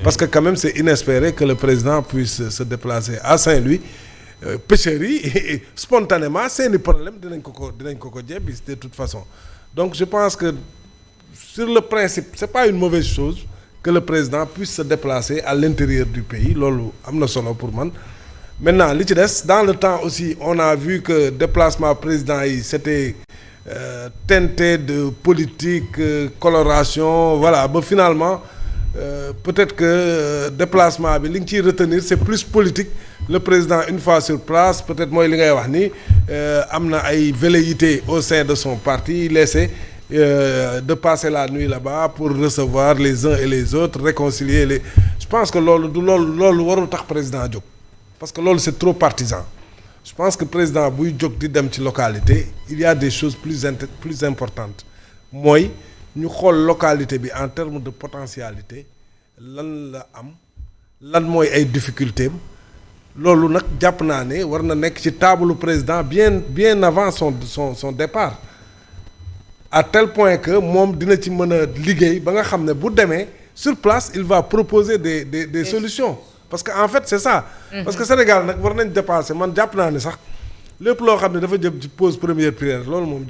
parce que quand même c'est inespéré que le président puisse se déplacer à Saint-Louis. Pêcheurs yi spontanément seeni problème dinañ ko jebbi de toute façon donc je pense que sur le principe c'est pas une mauvaise chose que le président puisse se déplacer à l'intérieur du pays loolu am na solo pour man maintenant li ci des dans le temps aussi on a vu que déplacement président yi c'était teinté de politique coloration voilà ba finalement peut-être que déplacement bi li nga ciy retenir c'est plus politique le président une fois sur place peut-être mooy li ngay wax ni am na ay velléités au sein de son parti laisser de passer la nuit là-bas pour recevoir les uns et les autres réconcilier les je pense que loolu warul tax président jóg parce que loolu c'est trop partisan je pense que président buy jóg di dem ci localité il y a des choses plus importantes mooy ñu xool localité bi en termes de potentialité lan la am lan mooy ay difficultés loolu nag jàpp naa ne war na nekk ci table président bien avant son départ à tel point que moom dina ci mën a liggéey ba nga xam ne bu demee sur place il va proposer des solutions parce que en fait c'est ça parce que Sénégal nag war nañ dépasser man jàpp naa ne sax lépp loo xam ne dafa jëm ci pose première prière loolu moom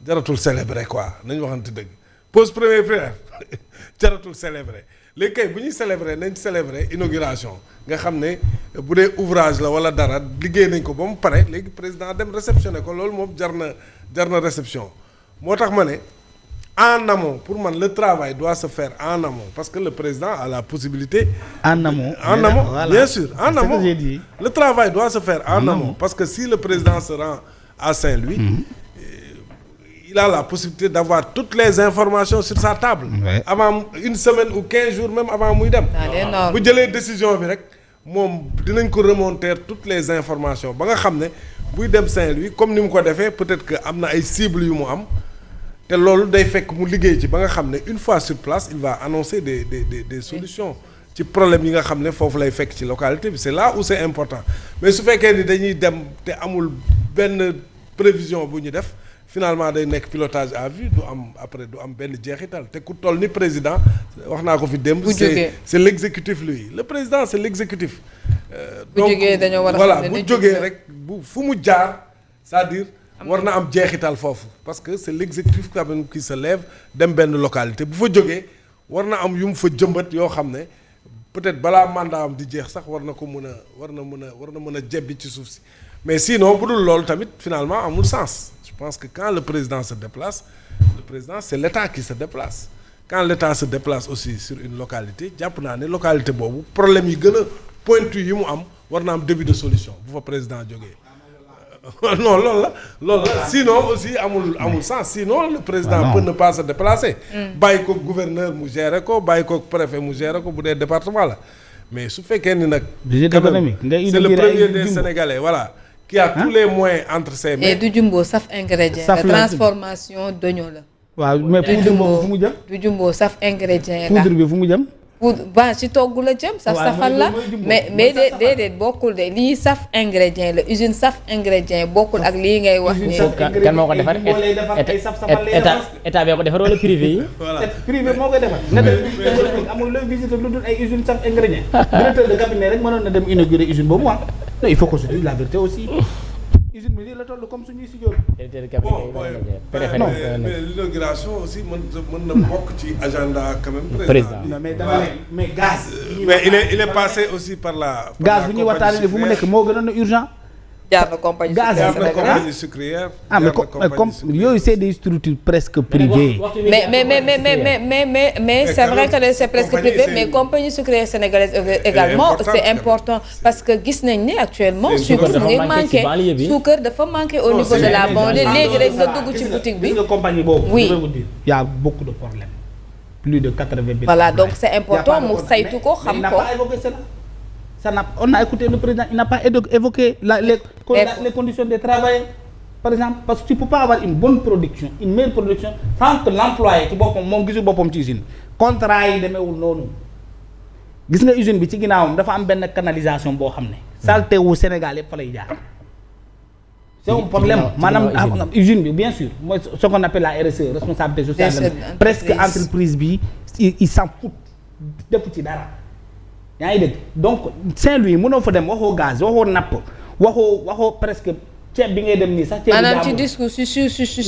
jaratul célébrer quoi nañ waxante dëgg pose première prière jaratul célébrer léegi kay bu ñuy célébrer nañ célébrer inauguration nga xam ne bu dee ouvrage la wala dara liggéey nañ ko ba mu pare léegi président dem réceptionner ko loolu moom jar na réception moo tax ma ne en amont pour man le travail doit se faire en amont parce que le président a la possibilité en amont voilà. Bien sûr en amont le travail doit se faire en amont parce que si le président se rend à Saint-Louis il a la possibilité d'avoir toutes les informations sur sa table avant une semaine ou 15 jours même avant muy dem bu jëlee décision bi rek moom dinañ ko remonter toutes les informations ba nga xam ne buy dem Saint-Louis comme ni mu ko defee peut-être que am na ay cibles yu mu am te loolu day fekk mu liggéey ci ba nga xam ne une fois sur place il va annoncer des solutions ci problème yi nga xam ne foofu lay fekk ci localité bi c'est là où c'est important mais su fekkee ni dañuy dem te amul benn prévision bu ñu def finalement day nekk pilotage à vue du am benn jeexital te ku toll ni président wax naa ko fi démb c'est l'exécutif lui le président c'est l'exécutif donc voilà bu jógee rek bu fu mu jaar c'est-à-dire war na am jeexital foofu parce que c'est l'exécutif quand même qui se lève dem benn localité bu fa jógee war na am yu mu fa jëmbat yoo xam ne peut-être balaa mandat am di jeex sax war na mën a jebbi ci suuf si mais sinon bu dul loolu tamit finalement amul sens je pense que quand le président se déplace le président c'est l'État qui se déplace quand l'État se déplace aussi sur une localité jàpp naa ne localité boobu problème yi gën a pointu yi mu am war na am début de solution bu fa président jógee non loolu la sinon aussi amul sens sinon le président peut ne pas se déplacer bàyyi ko gouverneur mu gérer ko bàyyi ko préfet mu gérer ko bu dee département la mais su fekkee ni nag c'est le premier des Sénégalais voilà qui a tous les moyens entre ses mains. Et du jumbo saf ingrédient la transformation d'oignon la. waaw mais poudre boobu fu mu jëm. du jumbo saf ingrédient la poudre bi fu mu jëm. poudre ci togg la jëm. safal la mais déedéet bokkul de lii saf ingrédient la usine saf ingrédient bokkul ak lii ngay wax nii. kan moo ko defar état bee ko defar wala privé yi. privé moo koy defar. nga dem amul looy visiter lu dul ay usine saf ingrédient. directeur de cabinet rek mënoon na dem inaugurer usine boobu ah. non il faut qu'on se dise la vérité aussi. usine bi la toll comme suñuy studio. mais l'inauguration aussi mën na bokk ci agenda quand même. président mais gaz. mais il est passé aussi par la. gaz bu ñuy waxtaanee fu mu nekk moo gënoon a urgent. jaar na compagnie sucrière. mais comme yooyu c'est des structures presque privées. mais c'est vrai que c'est presque privé mais compagnie sucrière sénégalaise également c'est important parce que gis nañ ni actuellement sucre mu ngi manqué sucre dafa manqué au niveau de la banlieue léegi rek nga dugg ci boutique bi. compagnie boobu. Oui. Il y a beaucoup de problèmes. Plus de 80 000. Voilà donc c'est important mu saytu ko xam ko. On a écouté le président, il n'a pas évoqué les conditions de travail, par exemple, parce que tu ne peux pas avoir une bonne production, une meilleure production, sans que l'employé, qui moom gisul boppam ci usine contrat yi demeewul noonu. Gis nga usine bi ci ginnaawam dafa am benn canalisation boo xam ne. saleté wu Sénégal yëpp fa lay jaar. C'est un problème maanaam usine bi bien sûr mooy ce qu'on appelle la RSE responsabilité sociale presque entreprise bi ils s'en foutent defu ci dara yaa ngi dégg donc Saint-Louis mënoo fa dem waxoo gaz waxoo napp waxoo presque ceeb bi ngay dem nii sax. ceeb bi maanaam ci discours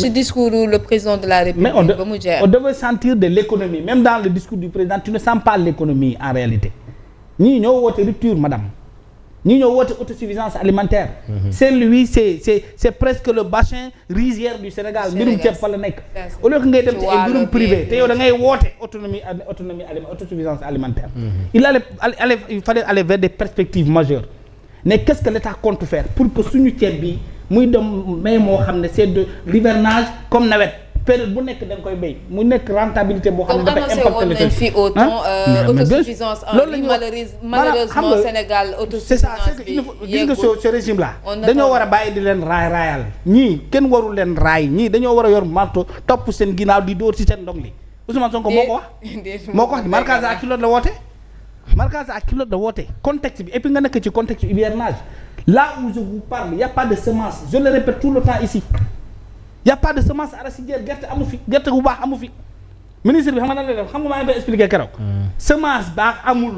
si discours le président de la République. mais ba mu jeex on devait sentir de l'économie même dans le discours du président tu ne sens pas l'économie en réalité ñii ñoo woote rupture madame. ñi ñoo woote autosuffisance alimentaire. Saint-Louis c'est presque le bassin rizière du Sénégal mbirum ceeb fa la nekk. au lieu que ngay dem ci ay mbirum privé te yow da ngay woote autosuffisance alimentaire. il fallait aller vers des perspectives majeures mais qu'est-ce que l'État compte faire pour que suñu ceeb bi muy dem may moo xam ne c'est de l'hivernage comme nawet. période bu nekk da nga koy béy mu nekk rentabilité boo xam ne dafay impacter le fii autant autosuffisance en riz malheureusement Sénégal autosuffisance bi gis nga ce régime là dañoo war a bàyyi di leen raayal ñii kenn warul leen raay ñii dañoo war a yor marto topp seen ginnaaw di dóor ci seen ndong li Ousmane Sonko moo ko wax marquage à kilo la woote contexte bi et puis nga nekk ci contexte hivernage là où je vous parle y a pas de semence je le répète tout le temps ici y a pas de semence arachidière gerte amu fi gerte gu baax amu fi ministre bi xam nga nan la def xam nga maa ngi koy expliquer keroog. semence baax amul.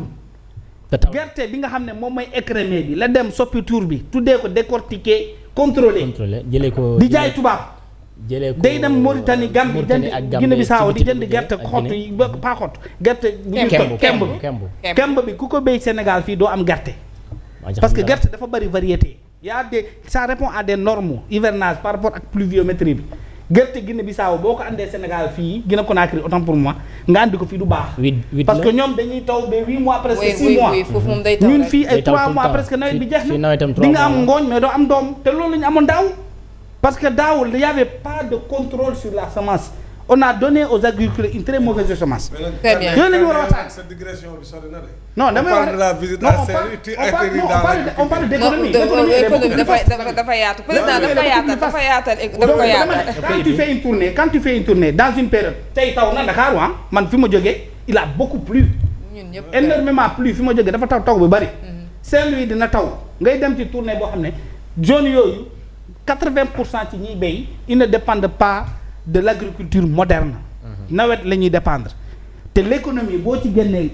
gerte bi nga xam ne moom mooy écrémé bi la dem soppi tour bi tuddee ko décortiquer contrôler jëlee ko di jaay tubaab. jëlee ko day dem Mauritanie Gambie jënd Guinée-Bissau di jënd gerte xott yi ba pas xott gerte. kemb bi ku ko béy Sénégal fii doo am gerte. parce que gerte dafa bari variété. ça répond à des normes hivernage par rapport ak pluviométrie bi gerte Guinée-Bissau boo ko andee Sénégal fii Guinée Conakry autant pour moi nga andi ko fii du baax. parce que ñoom dañuy taw ba 8 mois presque 6 mois. ñun fii ay 3 mois presque nawet bi jeex na di nga am ngooñ mais doo am doom te loolu la ñu amoon daaw. parce que daaw il y avait pas de contrôle sur la semence on a donné aux agriculteurs une très mauvaise semence. très bien yooyu la ñu war a waxtaan. cette digression bi sori na de. non damay wax on parle de la visite à Saint-Louis tu atterris dans la on parle d'économie. dafa yaatu président dafa yaatal. quand tu fais une tournée dans une période tey taw na Dakar man fi ma jógee il a beaucoup plu. ñun ñëpp énormément plu fi ma jógee dafa taw bu bari. Saint-Louis dina taw ngay dem ci tournée boo xam ne zone yooyu 80% ci ñiy béy ils ne dépendent pas de l'agriculture moderne. nawet la ñuy dépendre te l'économie boo ci génnee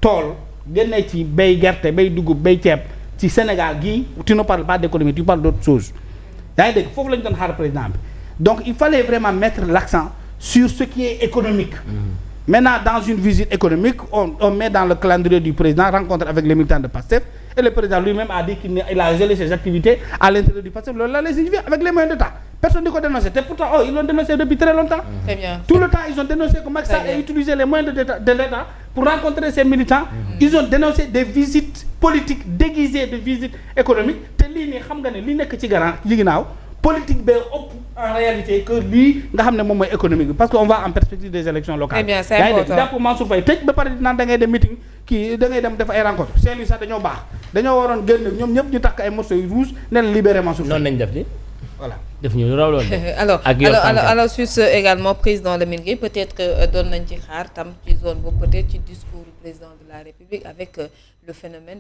tool génnee ci béy gerte béy dugub béy ceeb ci Sénégal gii tu ne parles pas d'économie tu parles d'autre chose yaa ngi dégg foofu la ñu doon xaar président bi donc il fallait vraiment mettre l'accent sur ce qui est économique. Maintenant dans une visite économique on met dans le calendrier du président rencontre avec les militants de PASTEF et le président lui-même a dit qu'il a gelé ses activités à l'intérieur du PASTEF loolu la lay signifier avec les moyens d'État personne ne ko dénoncé te pourtant ils l'ont dénoncé depuis très longtemps. Très bien. Tout le temps ils ont dénoncé que Macky Sall a utilisé les moyens de l'État pour rencontrer ses militants. Ils ont dénoncé des visites politiques déguisées de visites économiques te lii nii xam nga ne li nekk ci ginnaaw politique bee ëpp en réalité que lii nga xam ne moom mooy économique bi parce que on va en perspective des élections locales. Très bien, c'est important. jàpp Mansour Faye tëj ba pare naan da ngay dem meeting kii da ngay dem def ay rencontre Saint-Louis sax dañoo baax dañoo waroon génn ñoom ñëpp ñu takk ay morceaux yu rouge ne la libérer Mansour Faye. noonu lañ def di voilà. def ñu raw loolu. alors sur ce également président Lamine Gueye peut-être que doon nañ ci xaar tam ci zone boobu peut-être ci discours du président de la République avec le phénomène